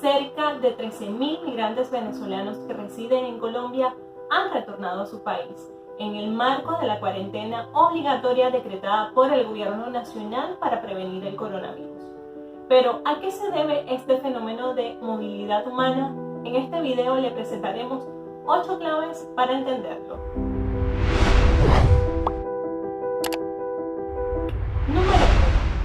cerca de 13.000 migrantes venezolanos que residen en Colombia han retornado a su país en el marco de la cuarentena obligatoria decretada por el gobierno nacional para prevenir el coronavirus. Pero, ¿a qué se debe este fenómeno de movilidad humana? En este video le presentaremos 8 claves para entenderlo. Número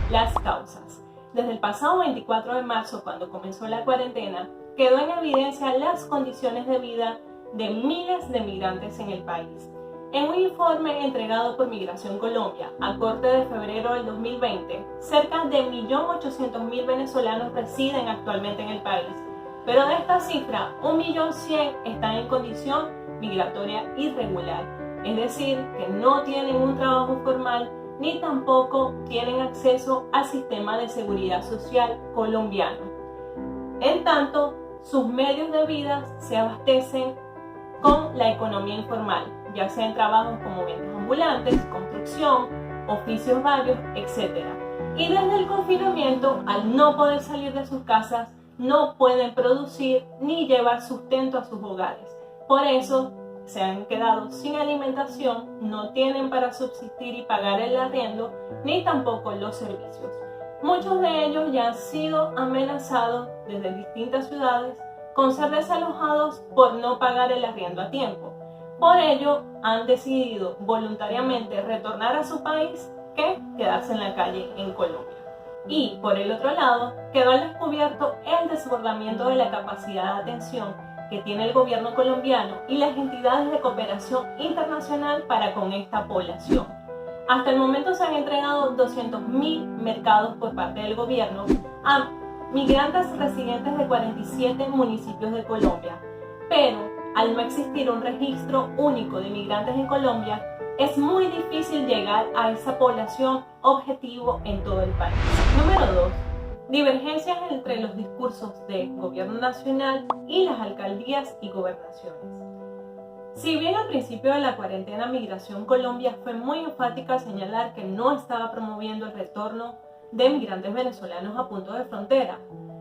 1. Las causas. Desde el pasado 24 de marzo, cuando comenzó la cuarentena, quedó en evidencia las condiciones de vida de miles de migrantes en el país. En un informe entregado por Migración Colombia a corte de febrero del 2020, cerca de 1.800.000 venezolanos residen actualmente en el país, pero de esta cifra, 1.100.000 están en condición migratoria irregular, es decir, que no tienen un trabajo formal ni tampoco tienen acceso al sistema de seguridad social colombiano. En tanto, sus medios de vida se abastecen con la economía informal, ya sea en trabajos como ventas ambulantes, construcción, oficios varios, etc. Y desde el confinamiento, al no poder salir de sus casas, no pueden producir ni llevar sustento a sus hogares. Por eso se han quedado sin alimentación, no tienen para subsistir y pagar el arriendo, ni tampoco los servicios. Muchos de ellos ya han sido amenazados desde distintas ciudades con ser desalojados por no pagar el arriendo a tiempo. Por ello, han decidido voluntariamente retornar a su país que quedarse en la calle en Colombia. Y, por el otro lado, quedó al descubierto el desbordamiento de la capacidad de atención que tiene el gobierno colombiano y las entidades de cooperación internacional para con esta población. Hasta el momento se han entregado 200.000 mercados por parte del gobierno a migrantes residentes de 47 municipios de Colombia, pero al no existir un registro único de migrantes en Colombia, es muy difícil llegar a esa población objetivo en todo el país. Número 2. Divergencias entre los discursos del gobierno nacional y las alcaldías y gobernaciones. Si bien al principio de la cuarentena Migración Colombia fue muy enfática al señalar que no estaba promoviendo el retorno de migrantes venezolanos a punto de frontera,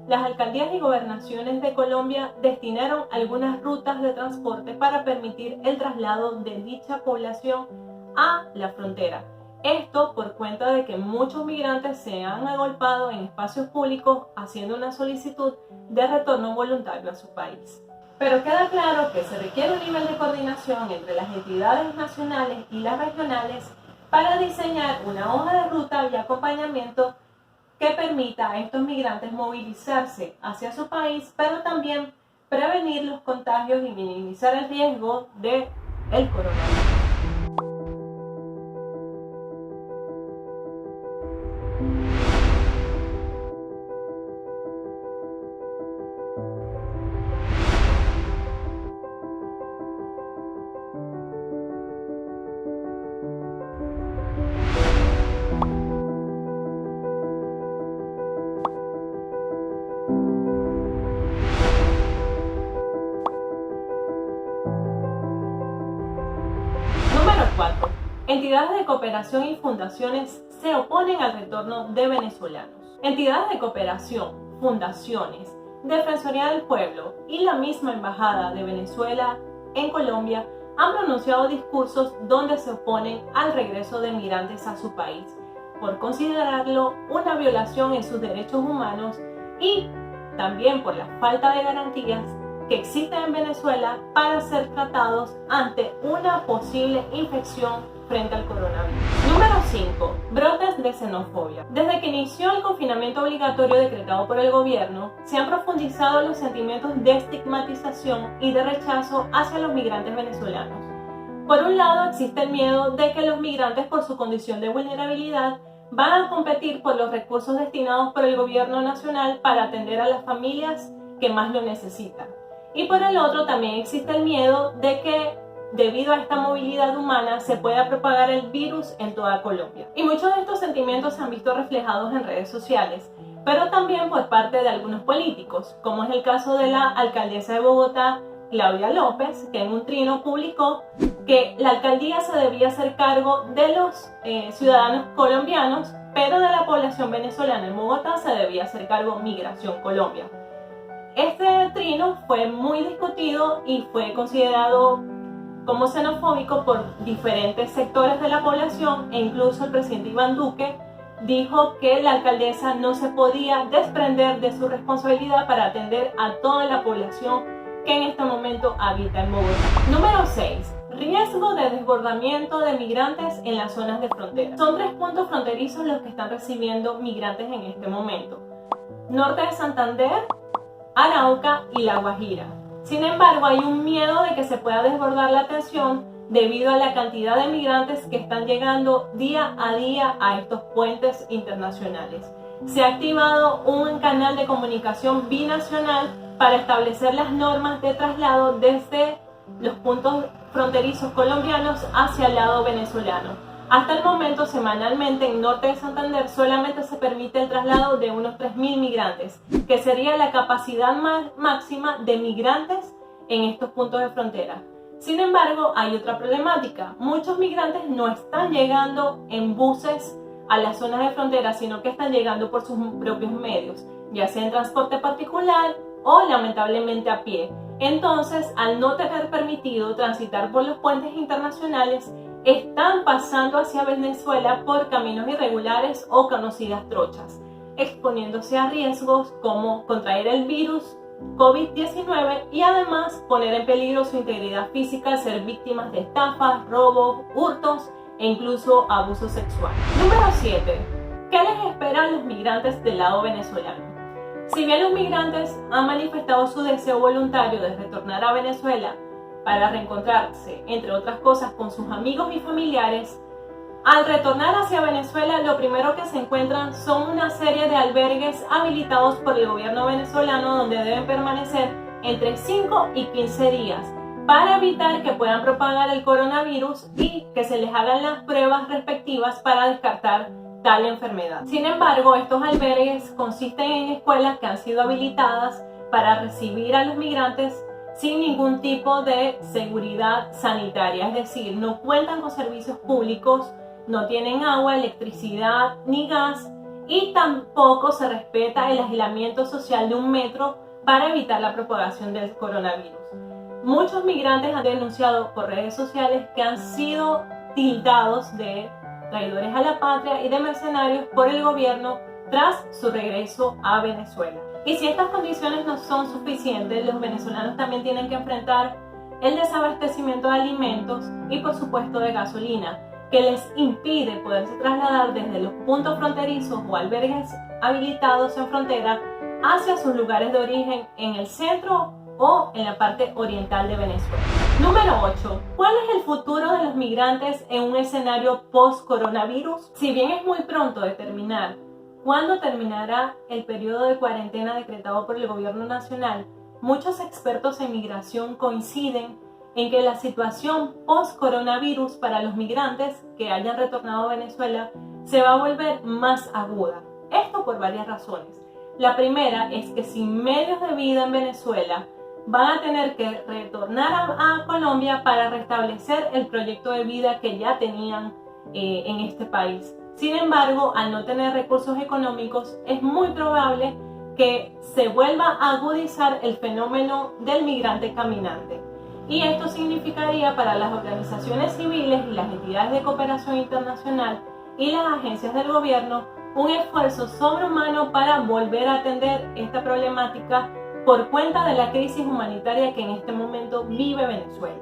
las alcaldías y gobernaciones de Colombia destinaron algunas rutas de transporte para permitir el traslado de dicha población a la frontera. Esto por cuenta de que muchos migrantes se han agolpado en espacios públicos haciendo una solicitud de retorno voluntario a su país. Pero queda claro que se requiere un nivel de coordinación entre las entidades nacionales y las regionales para diseñar una hoja de ruta y acompañamiento que permita a estos migrantes movilizarse hacia su país, pero también prevenir los contagios y minimizar el riesgo del coronavirus. Número 4. Entidades de cooperación y fundaciones se oponen al retorno de venezolanos. Entidades de cooperación, fundaciones, Defensoría del Pueblo y la misma Embajada de Venezuela en Colombia han pronunciado discursos donde se oponen al regreso de migrantes a su país por considerarlo una violación en sus derechos humanos y también por la falta de garantías que existen en Venezuela para ser tratados ante una posible infección frente al coronavirus. Número 5. Brotes de xenofobia. Desde que inició el confinamiento obligatorio decretado por el gobierno, se han profundizado los sentimientos de estigmatización y de rechazo hacia los migrantes venezolanos. Por un lado, existe el miedo de que los migrantes, por su condición de vulnerabilidad, van a competir por los recursos destinados por el gobierno nacional para atender a las familias que más lo necesitan. Y por el otro también existe el miedo de que debido a esta movilidad humana se pueda propagar el virus en toda Colombia. Y muchos de estos sentimientos se han visto reflejados en redes sociales, pero también por parte de algunos políticos, como es el caso de la alcaldesa de Bogotá, Claudia López, que en un trino publicó que la alcaldía se debía hacer cargo de los ciudadanos colombianos, pero de la población venezolana en Bogotá se debía hacer cargo Migración Colombia. Este trino fue muy discutido y fue considerado como xenofóbico por diferentes sectores de la población, e incluso el presidente Iván Duque dijo que la alcaldesa no se podía desprender de su responsabilidad para atender a toda la población que en este momento habita en Bogotá. Número 6. Riesgo de desbordamiento de migrantes en las zonas de frontera. Son 3 puntos fronterizos los que están recibiendo migrantes en este momento: Norte de Santander, Arauca y La Guajira. Sin embargo, hay un miedo de que se pueda desbordar la atención debido a la cantidad de migrantes que están llegando día a día a estos puentes internacionales. Se ha activado un canal de comunicación binacional para establecer las normas de traslado desde los puntos fronterizos colombianos hacia el lado venezolano. Hasta el momento, semanalmente en Norte de Santander solamente se permite el traslado de unos 3.000 migrantes, que sería la capacidad máxima de migrantes en estos puntos de frontera. Sin embargo, hay otra problemática. Muchos migrantes no están llegando en buses a las zonas de frontera, sino que están llegando por sus propios medios, ya sea en transporte particular o lamentablemente a pie. Entonces, al no tener permitido transitar por los puentes internacionales, están pasando hacia Venezuela por caminos irregulares o conocidas trochas, exponiéndose a riesgos como contraer el virus COVID-19 y además poner en peligro su integridad física al ser víctimas de estafas, robos, hurtos e incluso abuso sexual. Número 7. ¿Qué les espera a los migrantes del lado venezolano? Si bien los migrantes han manifestado su deseo voluntario de retornar a Venezuela para reencontrarse, entre otras cosas, con sus amigos y familiares, al retornar hacia Venezuela, lo primero que se encuentran son una serie de albergues habilitados por el gobierno venezolano donde deben permanecer entre 5 y 15 días para evitar que puedan propagar el coronavirus y que se les hagan las pruebas respectivas para descartar tal enfermedad. Sin embargo, estos albergues consisten en escuelas que han sido habilitadas para recibir a los migrantes sin ningún tipo de seguridad sanitaria, es decir, no cuentan con servicios públicos, no tienen agua, electricidad ni gas y tampoco se respeta el aislamiento social de 1 metro para evitar la propagación del coronavirus. Muchos migrantes han denunciado por redes sociales que han sido tildados de traidores a la patria y de mercenarios por el gobierno tras su regreso a Venezuela. Y si estas condiciones no son suficientes, los venezolanos también tienen que enfrentar el desabastecimiento de alimentos y por supuesto de gasolina, que les impide poderse trasladar desde los puntos fronterizos o albergues habilitados en frontera hacia sus lugares de origen en el centro o en la parte oriental de Venezuela. Número 8. ¿Cuál es el futuro de los migrantes en un escenario post-coronavirus? Si bien es muy pronto determinar cuándo terminará el periodo de cuarentena decretado por el gobierno nacional, muchos expertos en migración coinciden en que la situación post-coronavirus para los migrantes que hayan retornado a Venezuela se va a volver más aguda. Esto por varias razones. La primera es que sin medios de vida en Venezuela van a tener que retornar a Colombia para restablecer el proyecto de vida que ya tenían en este país. Sin embargo, al no tener recursos económicos, es muy probable que se vuelva a agudizar el fenómeno del migrante caminante. Y esto significaría para las organizaciones civiles y las entidades de cooperación internacional y las agencias del gobierno un esfuerzo sobrehumano para volver a atender esta problemática por cuenta de la crisis humanitaria que en este momento vive Venezuela.